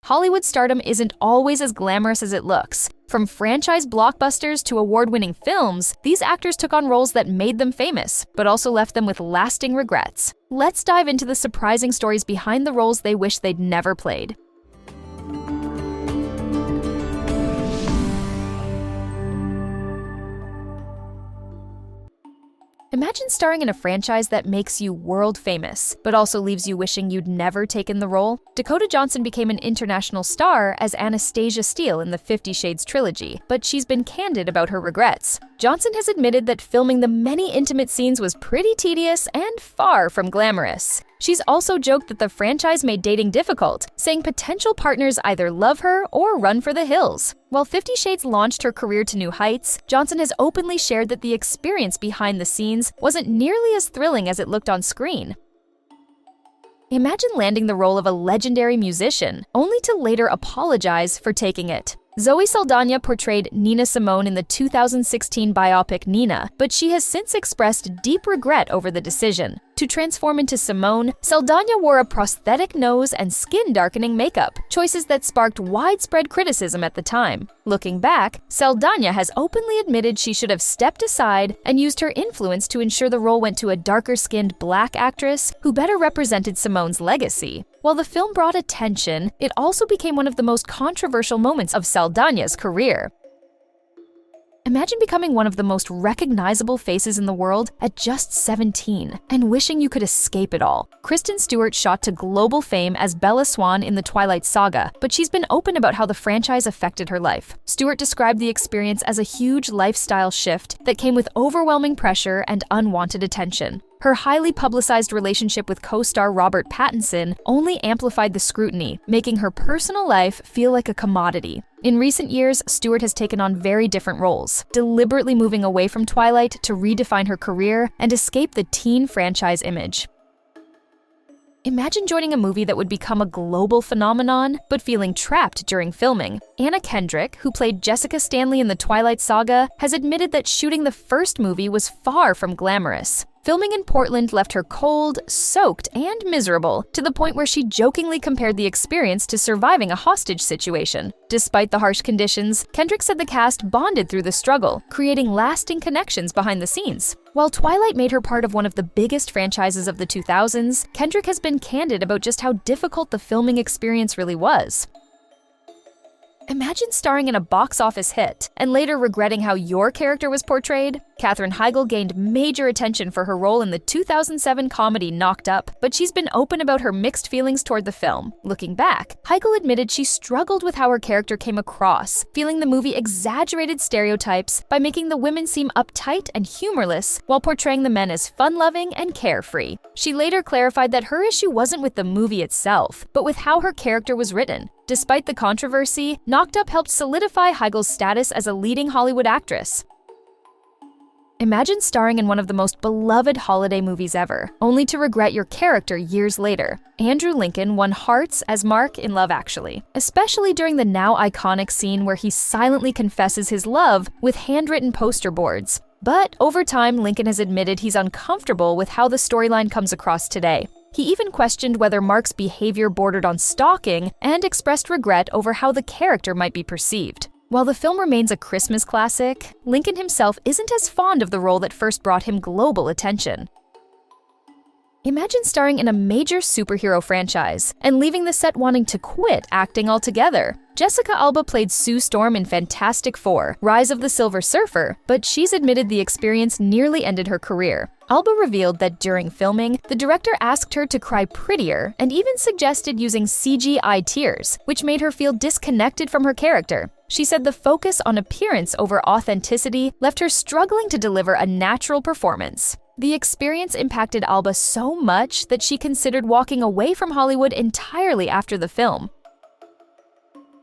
Hollywood stardom isn't always as glamorous as it looks. From franchise blockbusters to award-winning films, these actors took on roles that made them famous, but also left them with lasting regrets. Let's dive into the surprising stories behind the roles they wish they'd never played. Imagine starring in a franchise that makes you world famous, but also leaves you wishing you'd never taken the role. Dakota Johnson became an international star as Anastasia Steele in the 50 Shades trilogy, but she's been candid about her regrets. Johnson has admitted that filming the many intimate scenes was pretty tedious and far from glamorous. She's also joked that the franchise made dating difficult, saying potential partners either love her or run for the hills. While 50 Shades launched her career to new heights, Johnson has openly shared that the experience behind the scenes wasn't nearly as thrilling as it looked on screen. Imagine landing the role of a legendary musician, only to later apologize for taking it. Zoe Saldaña portrayed Nina Simone in the 2016 biopic Nina, but she has since expressed deep regret over the decision. To transform into Simone, Saldaña wore a prosthetic nose and skin-darkening makeup, choices that sparked widespread criticism at the time. Looking back, Saldaña has openly admitted she should have stepped aside and used her influence to ensure the role went to a darker-skinned black actress who better represented Simone's legacy. While the film brought attention, it also became one of the most controversial moments of Saldaña's career. Imagine becoming one of the most recognizable faces in the world at just 17 and wishing you could escape it all. Kristen Stewart shot to global fame as Bella Swan in the Twilight Saga, but she's been open about how the franchise affected her life. Stewart described the experience as a huge lifestyle shift that came with overwhelming pressure and unwanted attention. Her highly publicized relationship with co-star Robert Pattinson only amplified the scrutiny, making her personal life feel like a commodity. In recent years, Stewart has taken on very different roles, deliberately moving away from Twilight to redefine her career and escape the teen franchise image. Imagine joining a movie that would become a global phenomenon, but feeling trapped during filming. Anna Kendrick, who played Jessica Stanley in the Twilight Saga, has admitted that shooting the first movie was far from glamorous. Filming in Portland left her cold, soaked, and miserable, to the point where she jokingly compared the experience to surviving a hostage situation. Despite the harsh conditions, Kendrick said the cast bonded through the struggle, creating lasting connections behind the scenes. While Twilight made her part of one of the biggest franchises of the 2000s, Kendrick has been candid about just how difficult the filming experience really was. Imagine starring in a box office hit and later regretting how your character was portrayed. Katherine Heigl gained major attention for her role in the 2007 comedy Knocked Up, but she's been open about her mixed feelings toward the film. Looking back, Heigl admitted she struggled with how her character came across, feeling the movie exaggerated stereotypes by making the women seem uptight and humorless while portraying the men as fun-loving and carefree. She later clarified that her issue wasn't with the movie itself, but with how her character was written. Despite the controversy, Knocked Up helped solidify Heigl's status as a leading Hollywood actress. Imagine starring in one of the most beloved holiday movies ever, only to regret your character years later. Andrew Lincoln won hearts as Mark in Love Actually, especially during the now iconic scene where he silently confesses his love with handwritten poster boards. But over time, Lincoln has admitted he's uncomfortable with how the storyline comes across today. He even questioned whether Mark's behavior bordered on stalking and expressed regret over how the character might be perceived. While the film remains a Christmas classic, Lincoln himself isn't as fond of the role that first brought him global attention. Imagine starring in a major superhero franchise and leaving the set wanting to quit acting altogether. Jessica Alba played Sue Storm in Fantastic Four: Rise of the Silver Surfer, but she's admitted the experience nearly ended her career. Alba revealed that during filming, the director asked her to cry prettier and even suggested using CGI tears, which made her feel disconnected from her character. She said the focus on appearance over authenticity left her struggling to deliver a natural performance. The experience impacted Alba so much that she considered walking away from Hollywood entirely after the film.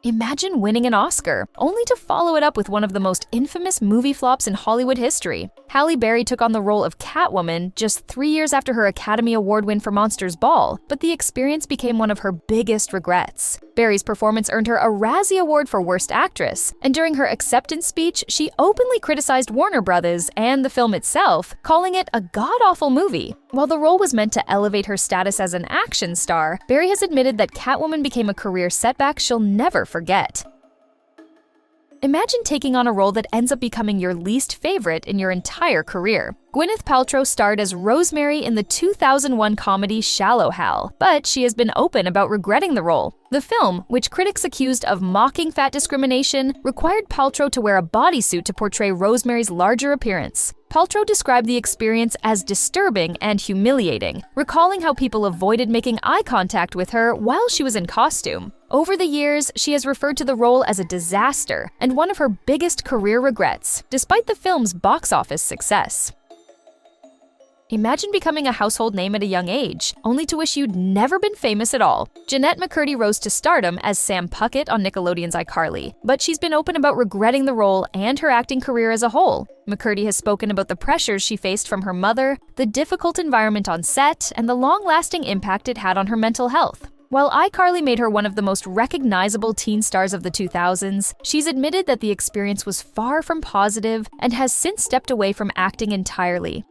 Imagine winning an Oscar, only to follow it up with one of the most infamous movie flops in Hollywood history. Halle Berry took on the role of Catwoman just 3 years after her Academy Award win for Monsters Ball, but the experience became one of her biggest regrets. Berry's performance earned her a Razzie Award for Worst Actress, and during her acceptance speech, she openly criticized Warner Brothers and the film itself, calling it a god-awful movie. While the role was meant to elevate her status as an action star, Berry has admitted that Catwoman became a career setback she'll never forget. Imagine taking on a role that ends up becoming your least favorite in your entire career. Gwyneth Paltrow starred as Rosemary in the 2001 comedy Shallow Hal, but she has been open about regretting the role. The film, which critics accused of mocking fat discrimination, required Paltrow to wear a bodysuit to portray Rosemary's larger appearance. Paltrow described the experience as disturbing and humiliating, recalling how people avoided making eye contact with her while she was in costume. Over the years, she has referred to the role as a disaster and one of her biggest career regrets, despite the film's box office success. Imagine becoming a household name at a young age, only to wish you'd never been famous at all. Jennette McCurdy rose to stardom as Sam Puckett on Nickelodeon's iCarly, but she's been open about regretting the role and her acting career as a whole. McCurdy has spoken about the pressures she faced from her mother, the difficult environment on set, and the long-lasting impact it had on her mental health. While iCarly made her one of the most recognizable teen stars of the 2000s, she's admitted that the experience was far from positive and has since stepped away from acting entirely.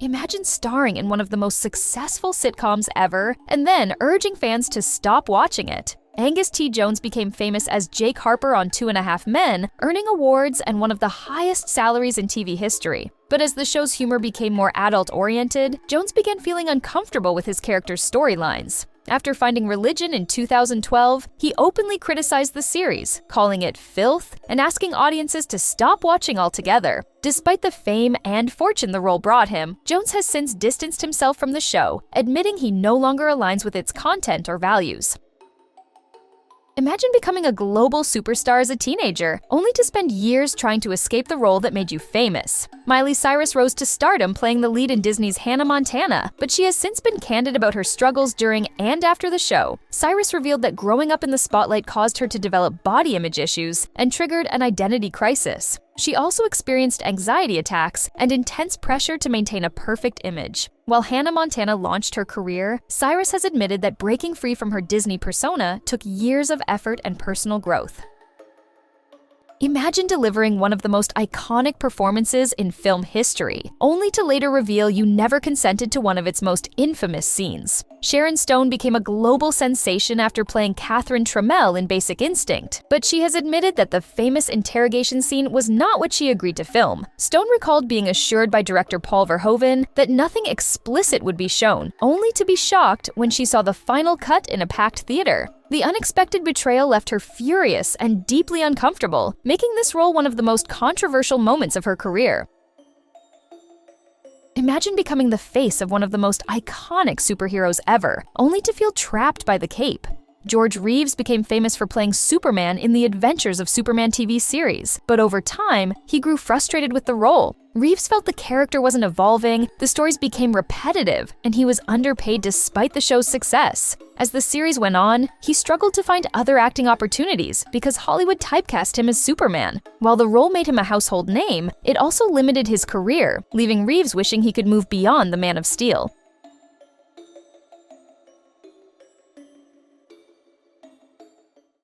Imagine starring in one of the most successful sitcoms ever and then urging fans to stop watching it. Angus T. Jones became famous as Jake Harper on 2.5 Men, earning awards and one of the highest salaries in TV history. But as the show's humor became more adult-oriented, Jones began feeling uncomfortable with his character's storylines. After finding religion in 2012, he openly criticized the series, calling it filth and asking audiences to stop watching altogether. Despite the fame and fortune the role brought him, Jones has since distanced himself from the show, admitting he no longer aligns with its content or values. Imagine becoming a global superstar as a teenager, only to spend years trying to escape the role that made you famous. Miley Cyrus rose to stardom playing the lead in Disney's Hannah Montana, but she has since been candid about her struggles during and after the show. Cyrus revealed that growing up in the spotlight caused her to develop body image issues and triggered an identity crisis. She also experienced anxiety attacks and intense pressure to maintain a perfect image. While Hannah Montana launched her career, Cyrus has admitted that breaking free from her Disney persona took years of effort and personal growth. Imagine delivering one of the most iconic performances in film history, only to later reveal you never consented to one of its most infamous scenes. Sharon Stone became a global sensation after playing Katherine Heigl in Basic Instinct, but she has admitted that the famous interrogation scene was not what she agreed to film. Stone recalled being assured by director Paul Verhoeven that nothing explicit would be shown, only to be shocked when she saw the final cut in a packed theater. The unexpected betrayal left her furious and deeply uncomfortable, making this role one of the most controversial moments of her career. Imagine becoming the face of one of the most iconic superheroes ever, only to feel trapped by the cape. George Reeves became famous for playing Superman in the Adventures of Superman TV series, but over time, he grew frustrated with the role. Reeves felt the character wasn't evolving, the stories became repetitive, and he was underpaid despite the show's success. As the series went on, he struggled to find other acting opportunities because Hollywood typecast him as Superman. While the role made him a household name, it also limited his career, leaving Reeves wishing he could move beyond the Man of Steel.